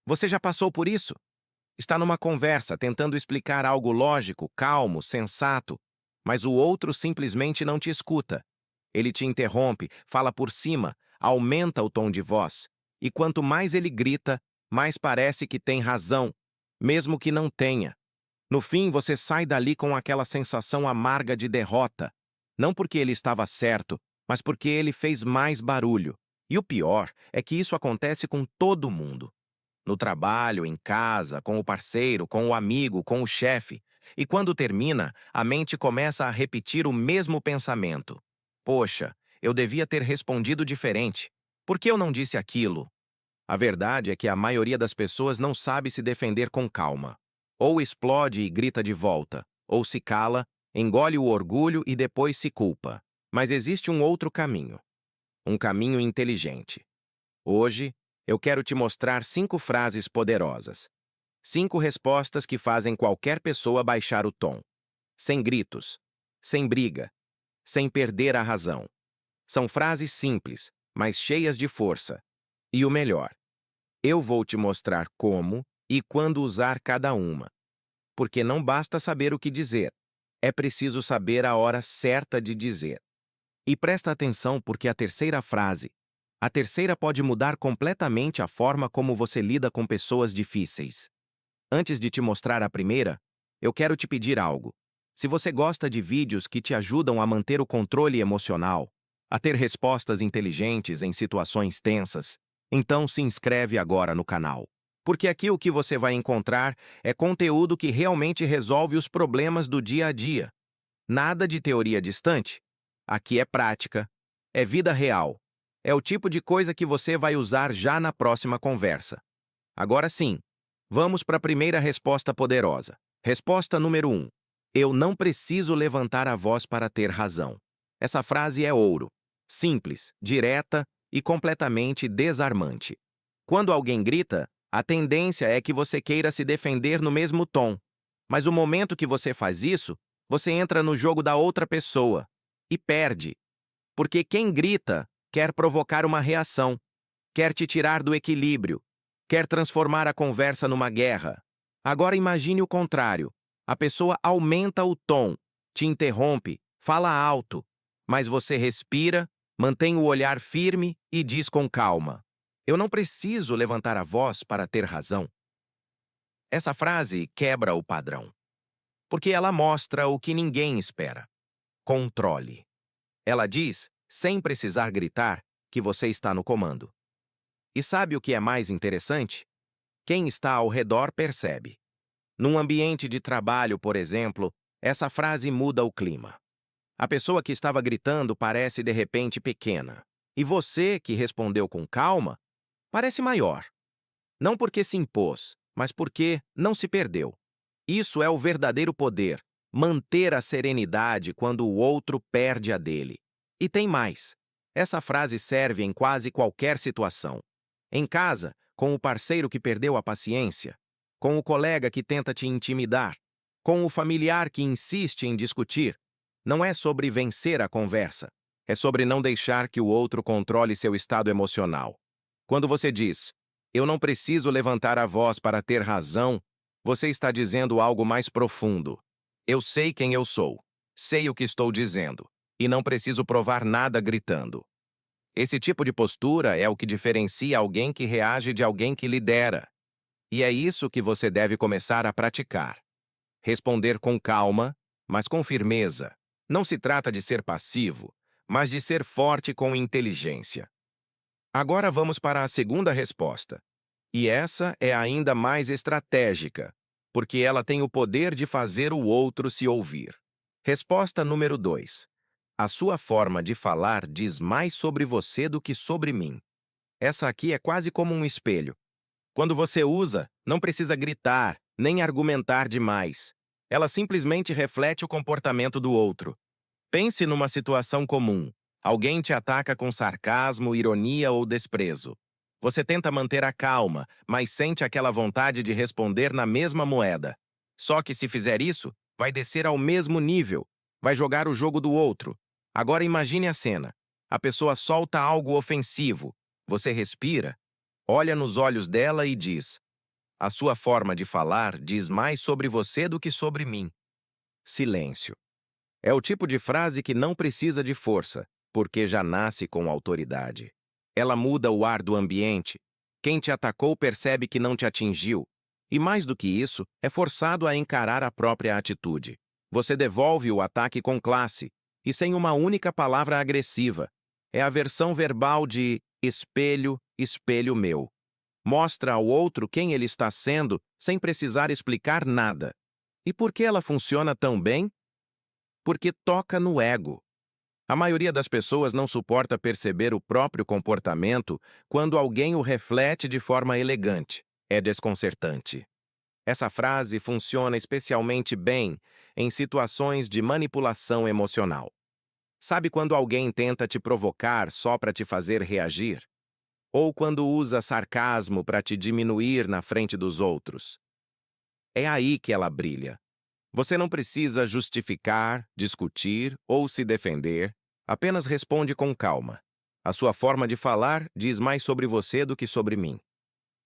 Você já passou por isso? Está numa conversa tentando explicar algo lógico, calmo, sensato, mas o outro simplesmente não te escuta. Ele te interrompe, fala por cima, aumenta o tom de voz. E quanto mais ele grita, mais parece que tem razão, mesmo que não tenha. No fim, você sai dali com aquela sensação amarga de derrota. Não porque ele estava certo, mas porque ele fez mais barulho. E o pior é que isso acontece com todo mundo. No trabalho, em casa, com o parceiro, com o amigo, com o chefe. E quando termina, a mente começa a repetir o mesmo pensamento. Poxa, eu devia ter respondido diferente. Por que eu não disse aquilo? A verdade é que a maioria das pessoas não sabe se defender com calma. Ou explode e grita de volta, ou se cala, engole o orgulho e depois se culpa. Mas existe um outro caminho. Um caminho inteligente. Hoje, eu quero te mostrar 5 frases poderosas. 5 respostas que fazem qualquer pessoa baixar o tom. Sem gritos, sem briga, sem perder a razão. São frases simples, mas cheias de força. E o melhor, eu vou te mostrar como e quando usar cada uma. Porque não basta saber o que dizer, é preciso saber a hora certa de dizer. E presta atenção porque a terceira pode mudar completamente a forma como você lida com pessoas difíceis. Antes de te mostrar a primeira, eu quero te pedir algo. Se você gosta de vídeos que te ajudam a manter o controle emocional, a ter respostas inteligentes em situações tensas, então se inscreve agora no canal. Porque aqui o que você vai encontrar é conteúdo que realmente resolve os problemas do dia a dia. Nada de teoria distante. Aqui é prática, é vida real. É o tipo de coisa que você vai usar já na próxima conversa. Agora sim, vamos para a primeira resposta poderosa. Resposta número 1. Eu não preciso levantar a voz para ter razão. Essa frase é ouro. Simples, direta e completamente desarmante. Quando alguém grita, a tendência é que você queira se defender no mesmo tom. Mas o momento que você faz isso, você entra no jogo da outra pessoa e perde. Porque quem grita quer provocar uma reação, quer te tirar do equilíbrio, quer transformar a conversa numa guerra. Agora imagine o contrário. A pessoa aumenta o tom, te interrompe, fala alto, mas você respira, mantém o olhar firme e diz com calma: eu não preciso levantar a voz para ter razão. Essa frase quebra o padrão, porque ela mostra o que ninguém espera: controle. Ela diz, sem precisar gritar, que você está no comando. E sabe o que é mais interessante? Quem está ao redor percebe. Num ambiente de trabalho, por exemplo, essa frase muda o clima. A pessoa que estava gritando parece de repente pequena. E você, que respondeu com calma, parece maior. Não porque se impôs, mas porque não se perdeu. Isso é o verdadeiro poder, manter a serenidade quando o outro perde a dele. E tem mais. Essa frase serve em quase qualquer situação. Em casa, com o parceiro que perdeu a paciência, com o colega que tenta te intimidar, com o familiar que insiste em discutir. Não é sobre vencer a conversa, é sobre não deixar que o outro controle seu estado emocional. Quando você diz, eu não preciso levantar a voz para ter razão, você está dizendo algo mais profundo. Eu sei quem eu sou, sei o que estou dizendo, e não preciso provar nada gritando. Esse tipo de postura é o que diferencia alguém que reage de alguém que lidera. E é isso que você deve começar a praticar. Responder com calma, mas com firmeza. Não se trata de ser passivo, mas de ser forte com inteligência. Agora vamos para a segunda resposta. E essa é ainda mais estratégica, porque ela tem o poder de fazer o outro se ouvir. Resposta número 2. A sua forma de falar diz mais sobre você do que sobre mim. Essa aqui é quase como um espelho. Quando você usa, não precisa gritar, nem argumentar demais. Ela simplesmente reflete o comportamento do outro. Pense numa situação comum. Alguém te ataca com sarcasmo, ironia ou desprezo. Você tenta manter a calma, mas sente aquela vontade de responder na mesma moeda. Só que se fizer isso, vai descer ao mesmo nível. Vai jogar o jogo do outro. Agora imagine a cena. A pessoa solta algo ofensivo. Você respira, olha nos olhos dela e diz: A sua forma de falar diz mais sobre você do que sobre mim. Silêncio. É o tipo de frase que não precisa de força, porque já nasce com autoridade. Ela muda o ar do ambiente. Quem te atacou percebe que não te atingiu. E mais do que isso, é forçado a encarar a própria atitude. Você devolve o ataque com classe, e sem uma única palavra agressiva. É a versão verbal de espelho, espelho meu. Mostra ao outro quem ele está sendo sem precisar explicar nada. E por que ela funciona tão bem? Porque toca no ego. A maioria das pessoas não suporta perceber o próprio comportamento quando alguém o reflete de forma elegante. É desconcertante. Essa frase funciona especialmente bem em situações de manipulação emocional. Sabe quando alguém tenta te provocar só para te fazer reagir? Ou quando usa sarcasmo para te diminuir na frente dos outros? É aí que ela brilha. Você não precisa justificar, discutir ou se defender, apenas responde com calma. A sua forma de falar diz mais sobre você do que sobre mim.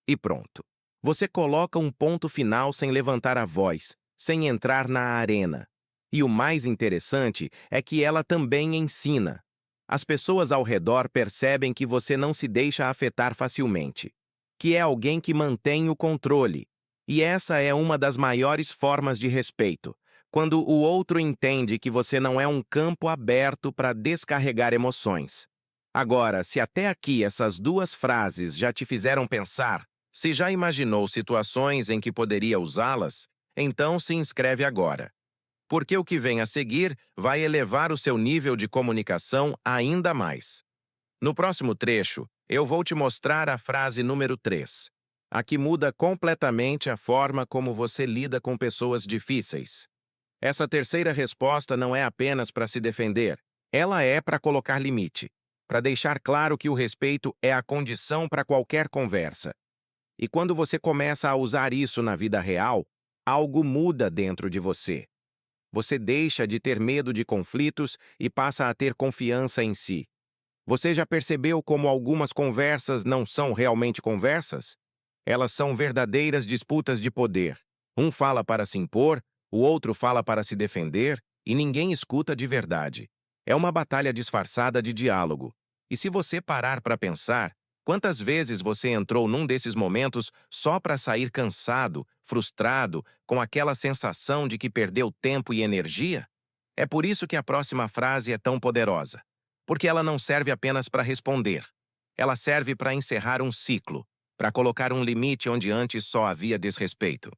E pronto. Você coloca um ponto final sem levantar a voz, sem entrar na arena. E o mais interessante é que ela também ensina. As pessoas ao redor percebem que você não se deixa afetar facilmente, que é alguém que mantém o controle. E essa é uma das maiores formas de respeito, quando o outro entende que você não é um campo aberto para descarregar emoções. Agora, se até aqui essas duas frases já te fizeram pensar, se já imaginou situações em que poderia usá-las, então se inscreve agora. Porque o que vem a seguir vai elevar o seu nível de comunicação ainda mais. No próximo trecho, eu vou te mostrar a frase número 3. A que muda completamente a forma como você lida com pessoas difíceis. Essa terceira resposta não é apenas para se defender, ela é para colocar limite, para deixar claro que o respeito é a condição para qualquer conversa. E quando você começa a usar isso na vida real, algo muda dentro de você. Você deixa de ter medo de conflitos e passa a ter confiança em si. Você já percebeu como algumas conversas não são realmente conversas? Elas são verdadeiras disputas de poder. Um fala para se impor, o outro fala para se defender, e ninguém escuta de verdade. É uma batalha disfarçada de diálogo. E se você parar para pensar, quantas vezes você entrou num desses momentos só para sair cansado, frustrado, com aquela sensação de que perdeu tempo e energia? É por isso que a próxima frase é tão poderosa. Porque ela não serve apenas para responder. Ela serve para encerrar um ciclo, para colocar um limite onde antes só havia desrespeito.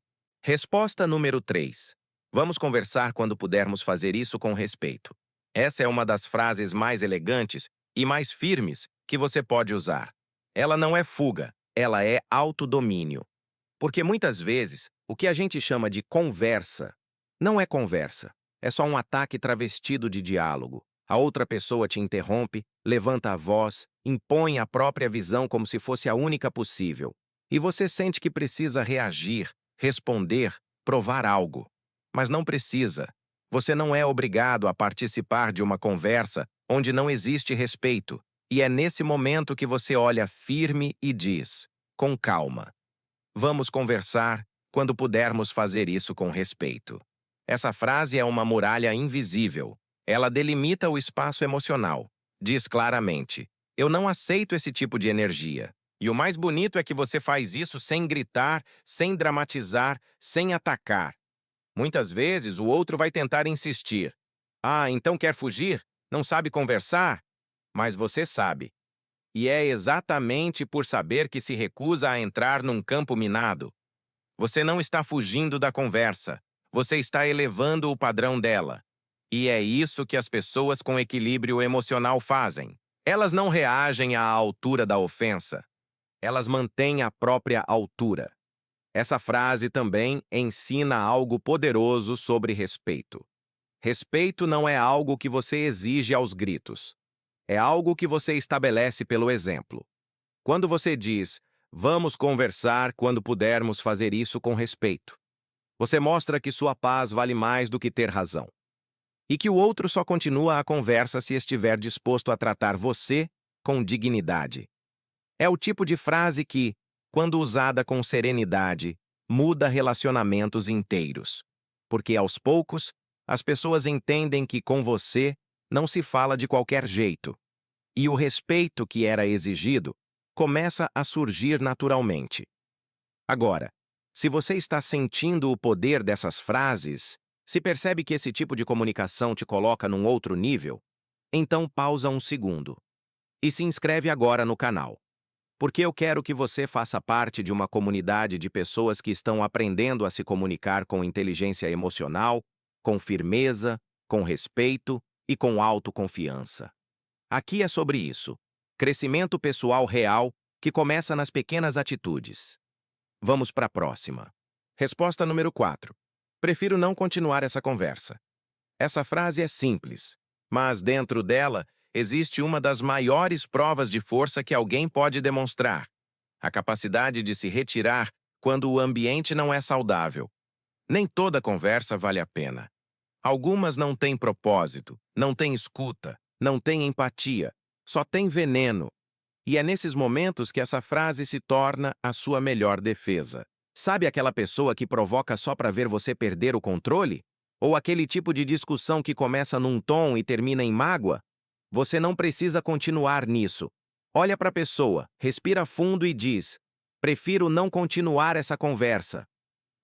Resposta número 3. Vamos conversar quando pudermos fazer isso com respeito. Essa é uma das frases mais elegantes e mais firmes que você pode usar. Ela não é fuga, ela é autodomínio. Porque muitas vezes, o que a gente chama de conversa não é conversa, é só um ataque travestido de diálogo. A outra pessoa te interrompe, levanta a voz, impõe a própria visão como se fosse a única possível. E você sente que precisa reagir, responder, provar algo. Mas não precisa. Você não é obrigado a participar de uma conversa onde não existe respeito. E é nesse momento que você olha firme e diz, com calma: vamos conversar quando pudermos fazer isso com respeito. Essa frase é uma muralha invisível. Ela delimita o espaço emocional. Diz claramente: eu não aceito esse tipo de energia. E o mais bonito é que você faz isso sem gritar, sem dramatizar, sem atacar. Muitas vezes o outro vai tentar insistir. Ah, então quer fugir? Não sabe conversar? Mas você sabe. E é exatamente por saber que se recusa a entrar num campo minado. Você não está fugindo da conversa. Você está elevando o padrão dela. E é isso que as pessoas com equilíbrio emocional fazem. Elas não reagem à altura da ofensa. Elas mantêm a própria altura. Essa frase também ensina algo poderoso sobre respeito. Respeito não é algo que você exige aos gritos. É algo que você estabelece pelo exemplo. Quando você diz, vamos conversar quando pudermos fazer isso com respeito, você mostra que sua paz vale mais do que ter razão. E que o outro só continua a conversa se estiver disposto a tratar você com dignidade. É o tipo de frase que, quando usada com serenidade, muda relacionamentos inteiros. Porque, aos poucos, as pessoas entendem que com você não se fala de qualquer jeito. E o respeito que era exigido começa a surgir naturalmente. Agora, se você está sentindo o poder dessas frases, se percebe que esse tipo de comunicação te coloca num outro nível, então pausa um segundo e se inscreve agora no canal. Porque eu quero que você faça parte de uma comunidade de pessoas que estão aprendendo a se comunicar com inteligência emocional, com firmeza, com respeito e com autoconfiança. Aqui é sobre isso. Crescimento pessoal real que começa nas pequenas atitudes. Vamos para a próxima. Resposta número 4. Prefiro não continuar essa conversa. Essa frase é simples, mas dentro dela existe uma das maiores provas de força que alguém pode demonstrar: a capacidade de se retirar quando o ambiente não é saudável. Nem toda conversa vale a pena. Algumas não têm propósito, não têm escuta, não têm empatia, só têm veneno. E é nesses momentos que essa frase se torna a sua melhor defesa. Sabe aquela pessoa que provoca só para ver você perder o controle? Ou aquele tipo de discussão que começa num tom e termina em mágoa? Você não precisa continuar nisso. Olha para a pessoa, respira fundo e diz: prefiro não continuar essa conversa.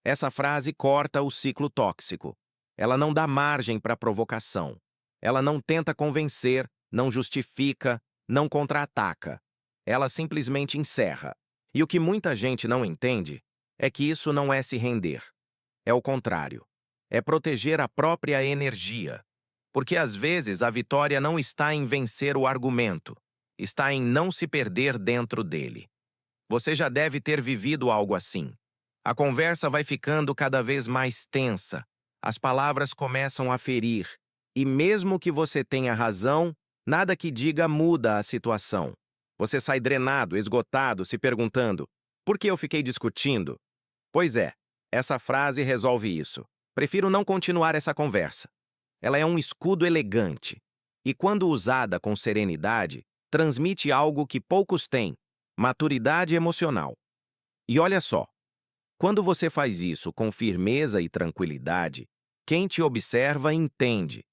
Essa frase corta o ciclo tóxico. Ela não dá margem para provocação. Ela não tenta convencer, não justifica, não contra-ataca. Ela simplesmente encerra. E o que muita gente não entende é que isso não é se render. É o contrário. É proteger a própria energia. Porque às vezes a vitória não está em vencer o argumento, está em não se perder dentro dele. Você já deve ter vivido algo assim. A conversa vai ficando cada vez mais tensa, as palavras começam a ferir, e mesmo que você tenha razão, nada que diga muda a situação. Você sai drenado, esgotado, se perguntando: por que eu fiquei discutindo? Pois é, essa frase resolve isso. Prefiro não continuar essa conversa. Ela é um escudo elegante, e quando usada com serenidade, transmite algo que poucos têm: maturidade emocional. E olha só, quando você faz isso com firmeza e tranquilidade, quem te observa entende.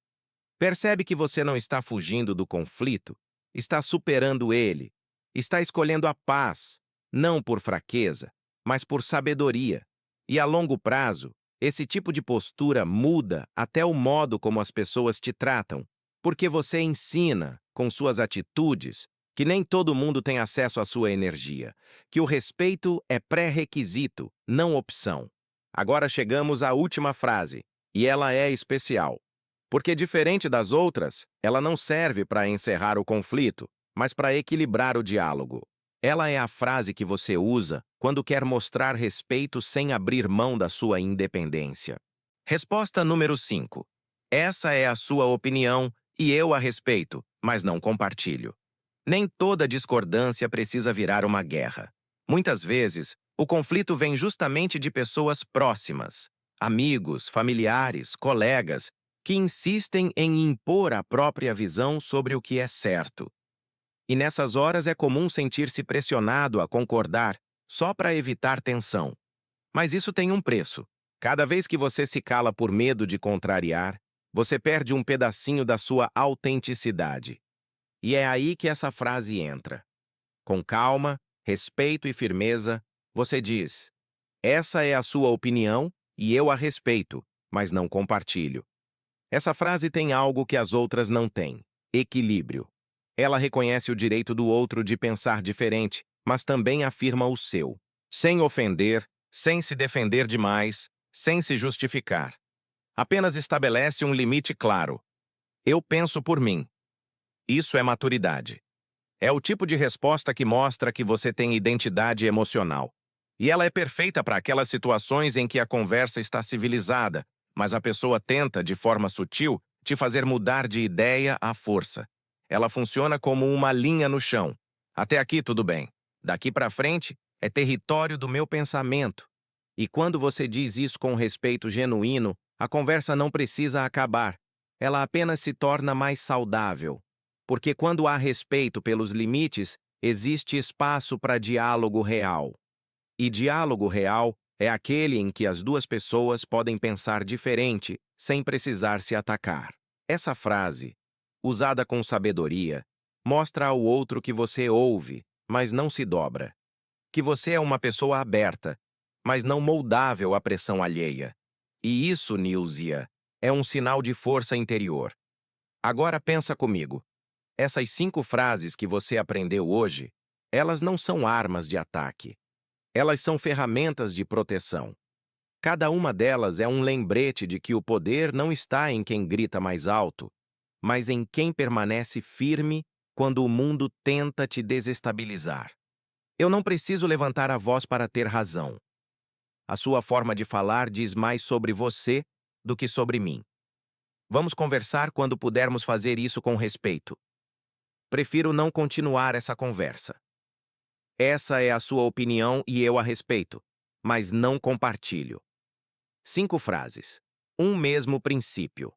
Percebe que você não está fugindo do conflito, está superando ele, está escolhendo a paz, não por fraqueza, mas por sabedoria. E a longo prazo, esse tipo de postura muda até o modo como as pessoas te tratam, porque você ensina, com suas atitudes, que nem todo mundo tem acesso à sua energia, que o respeito é pré-requisito, não opção. Agora chegamos à última frase, e ela é especial. Porque, diferente das outras, ela não serve para encerrar o conflito, mas para equilibrar o diálogo. Ela é a frase que você usa quando quer mostrar respeito sem abrir mão da sua independência. Resposta número 5. Essa é a sua opinião e eu a respeito, mas não compartilho. Nem toda discordância precisa virar uma guerra. Muitas vezes, o conflito vem justamente de pessoas próximas, amigos, familiares, colegas, que insistem em impor a própria visão sobre o que é certo. E nessas horas é comum sentir-se pressionado a concordar só para evitar tensão. Mas isso tem um preço. Cada vez que você se cala por medo de contrariar, você perde um pedacinho da sua autenticidade. E é aí que essa frase entra. Com calma, respeito e firmeza, você diz: essa é a sua opinião e eu a respeito, mas não compartilho. Essa frase tem algo que as outras não têm: equilíbrio. Ela reconhece o direito do outro de pensar diferente, mas também afirma o seu, sem ofender, sem se defender demais, sem se justificar. Apenas estabelece um limite claro. Eu penso por mim. Isso é maturidade. É o tipo de resposta que mostra que você tem identidade emocional. E ela é perfeita para aquelas situações em que a conversa está civilizada, mas a pessoa tenta, de forma sutil, te fazer mudar de ideia à força. Ela funciona como uma linha no chão. Até aqui tudo bem. Daqui para frente é território do meu pensamento. E quando você diz isso com respeito genuíno, a conversa não precisa acabar. Ela apenas se torna mais saudável. Porque quando há respeito pelos limites, existe espaço para diálogo real. E diálogo real É aquele em que as duas pessoas podem pensar diferente sem precisar se atacar. Essa frase, usada com sabedoria, mostra ao outro que você ouve, mas não se dobra. Que você é uma pessoa aberta, mas não moldável à pressão alheia. E isso, Nilzia, é um sinal de força interior. Agora pensa comigo. Essas 5 frases que você aprendeu hoje, elas não são armas de ataque. Elas são ferramentas de proteção. Cada uma delas é um lembrete de que o poder não está em quem grita mais alto, mas em quem permanece firme quando o mundo tenta te desestabilizar. Eu não preciso levantar a voz para ter razão. A sua forma de falar diz mais sobre você do que sobre mim. Vamos conversar quando pudermos fazer isso com respeito. Prefiro não continuar essa conversa. Essa é a sua opinião e eu a respeito, mas não compartilho. 5 frases. Um mesmo princípio.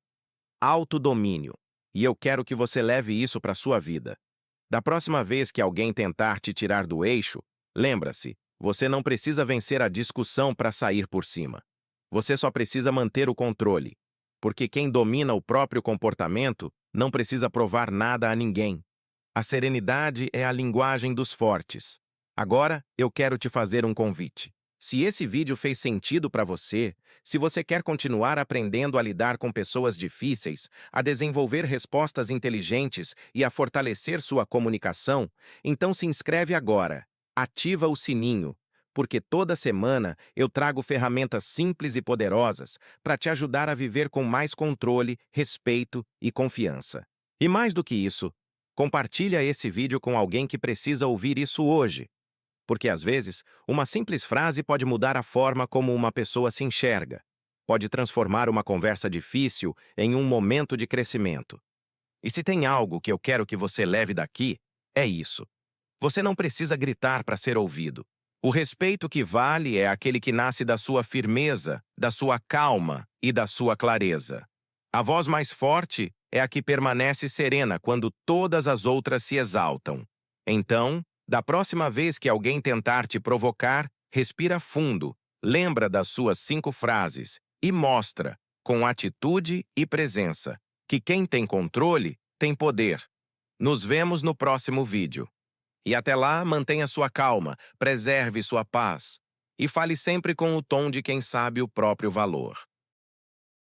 Autodomínio. E eu quero que você leve isso para sua vida. Da próxima vez que alguém tentar te tirar do eixo, lembra-se, você não precisa vencer a discussão para sair por cima. Você só precisa manter o controle. Porque quem domina o próprio comportamento não precisa provar nada a ninguém. A serenidade é a linguagem dos fortes. Agora, eu quero te fazer um convite. Se esse vídeo fez sentido para você, se você quer continuar aprendendo a lidar com pessoas difíceis, a desenvolver respostas inteligentes e a fortalecer sua comunicação, então se inscreve agora. Ativa o sininho, porque toda semana eu trago ferramentas simples e poderosas para te ajudar a viver com mais controle, respeito e confiança. E mais do que isso, compartilha esse vídeo com alguém que precisa ouvir isso hoje. Porque, às vezes, uma simples frase pode mudar a forma como uma pessoa se enxerga. Pode transformar uma conversa difícil em um momento de crescimento. E se tem algo que eu quero que você leve daqui, é isso. Você não precisa gritar para ser ouvido. O respeito que vale é aquele que nasce da sua firmeza, da sua calma e da sua clareza. A voz mais forte é a que permanece serena quando todas as outras se exaltam. Então, da próxima vez que alguém tentar te provocar, respira fundo, lembra das suas 5 frases e mostra, com atitude e presença, que quem tem controle tem poder. Nos vemos no próximo vídeo. E até lá, mantenha sua calma, preserve sua paz e fale sempre com o tom de quem sabe o próprio valor.